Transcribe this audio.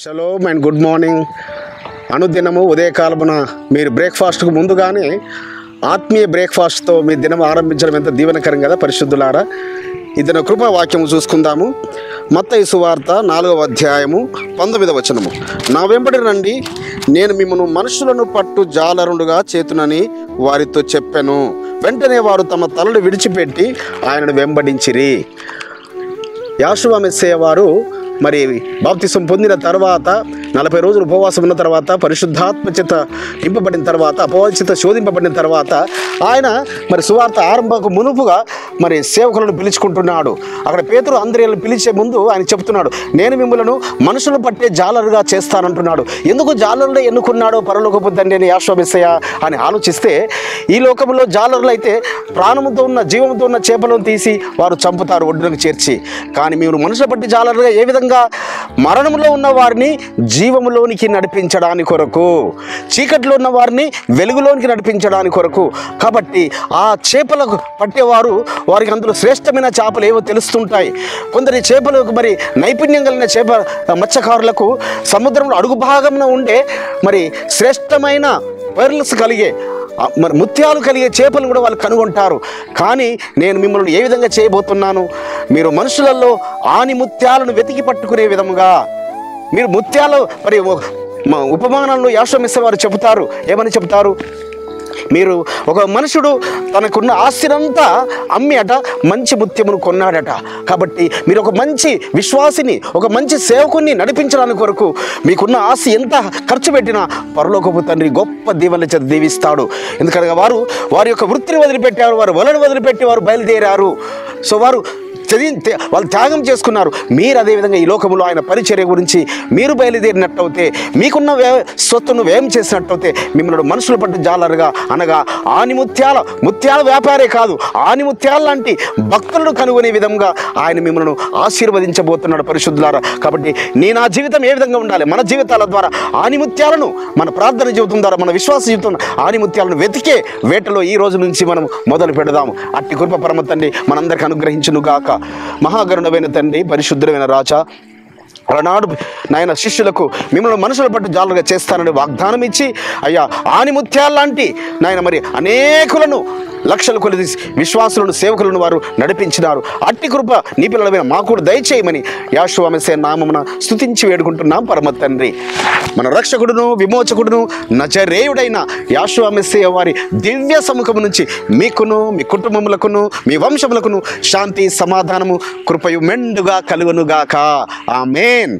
Shalom and good morning. అనుదినము ఉదయకాలమున మీరు బ్రేక్ఫాస్ట్కు ముందుగానే ఆత్మీయ బ్రేక్ఫాస్ట్తో మీ దినం ఆరంభించడం ఎంత దీవెనకరం కదా పరిశుద్ధులారా. ఇదిన కృపా వాక్యము చూసుకుందాము. మత్తయి సువార్త 4వ అధ్యాయము 19వ వచనము. నా వెంబడి రండి, నేను మిమ్మను మనుషులను పట్టు జాలరుండుగా చేతునని వారితో చెప్పెను. వెంటనే వారు తమ తలలు విడిచిపెట్టి ఆయనను వెంబడించిరి. యాషువా మెస్సయ్య వారు మరి బాప్తిసం పొందిన తర్వాత 40 రోజులు ఉపవాసం ఉన్న తర్వాత పరిశుద్ధాత్మ చేత నింపబడిన తర్వాత అపవాది చేత శోధింపబడిన తర్వాత ఆయన మరి సువార్త ఆరంభకు మునుపుగా మరి సేవకులను పిలుచుకుంటున్నాడు. అక్కడ పేతురు అంద్రేయులను పిలిచే ముందు ఆయన చెప్తున్నాడు, నేను మిమ్మలను మనుషులు పట్టే జాలరుగా చేస్తానంటున్నాడు. ఎందుకు జాలరులే ఎన్నుకున్నాడో పరలోకపు తండ్రి అని యాషువా మెస్సయ్య అని ఆలోచిస్తే, ఈ లోకంలో జాలరులు అయితే ప్రాణముతో ఉన్న జీవంతో ఉన్న చేపలను తీసి వారు చంపుతారు ఒడ్డునకు చేర్చి. కానీ మీరు మనుషులు పట్టి జాలరుగా ఏ విధంగా మరణంలో ఉన్న వారిని జీవములోనికి నడిపించడానికి కొరకు, చీకట్లో ఉన్న వారిని వెలుగులోనికి నడిపించడానికి కొరకు. కాబట్టి ఆ చేపలకు పట్టేవారు వారికి అందులో శ్రేష్టమైన చేపలు ఏవో తెలుస్తుంటాయి. కొందరి చేపలకు మరి నైపుణ్యం కలిగిన చేప మత్స్యకారులకు సముద్రంలో అడుగు భాగంలో ఉండే మరి శ్రేష్టమైన పెర్ల్స్ కలిగే మరి ముత్యాలు కలిగే చేపలు కూడా వాళ్ళు కనుగొంటారు. కానీ నేను మిమ్మల్ని ఏ విధంగా చేయబోతున్నాను, మీరు మనుషులలో ఆని ముత్యాలను వెతికి పట్టుకునే విధముగా, మీరు ముత్యాలు మరి ఉపమానంలో యాషువా మెస్సయ్య వారు చెబుతారు. ఏమని చెబుతారు? మీరు ఒక మనుషుడు తనకున్న ఆస్తినంతా అమ్మి అట మంచి ముత్యమును కొన్నాడట. కాబట్టి మీరు ఒక మంచి విశ్వాసిని, ఒక మంచి సేవకుని నడిపించడానికి కొరకు మీకున్న ఆస్తి ఎంత ఖర్చు పెట్టినా పరలోకపు తండ్రి గొప్ప దీవెనల చేత దీవిస్తాడు. ఎందుకనగా వారి యొక్క వృత్తిని వదిలిపెట్టారు, వారు వలను వదిలిపెట్టి వారు బయలుదేరారు. సో వాళ్ళు త్యాగం చేసుకున్నారు. మీరు అదేవిధంగా ఈ లోకంలో ఆయన పరిచర్య గురించి మీరు బయలుదేరినట్టయితే, మీకున్న స్వత్తును వ్యయం చేసినట్టయితే మిమ్మల్ని మనుషులు పట్టు జాలరుగా, అనగా ముత్యాల వ్యాపారే కాదు, ముత్యాల లాంటి భక్తులను కనుగొనే విధంగా ఆయన మిమ్మల్ని ఆశీర్వదించబోతున్నాడు పరిశుద్ధులారా. కాబట్టి నా జీవితం ఏ విధంగా ఉండాలి? మన జీవితాల ద్వారా ముత్యాలను, మన ప్రార్థన జీవితం ద్వారా, మన విశ్వాస జీవితం ముత్యాలను వెతికే వేటలో ఈ రోజు నుంచి మనం మొదలు పెడదాము. అట్టి కృప పరమ తండ్రి మనందరికీ అనుగ్రహించును గాక. మహాగరుడమైన తండ్రి, పరిశుద్ధమైన రాజా, ఆనాడు నాయన శిష్యులకు మిమ్మల్ని మనుషుల పట్టు జాలరుగా చేస్తానని వాగ్దానం ఇచ్చి, అయ్యా ముత్యాల్లాంటి నాయన మరి అనేకులను, లక్షల కొలది విశ్వాసులను, సేవకులను వారు నడిపించినారు. అట్టి కృప నీ పిల్లలమైన మాకు కూడా దయచేయమని యాషువా మెస్సయ్య నామమున స్తుతించి వేడుకుంటున్నాం పరమ తండ్రి. మన రక్షకుడును విమోచకుడును నజరేయుడైన యాషువా మెస్సయ్య వారి దివ్య సముఖము నుంచి మీకును, మీ కుటుంబములకును, మీ వంశములకును శాంతి, సమాధానము, కృపయు మెండుగా కలుగునుగాక. ఆమేన్.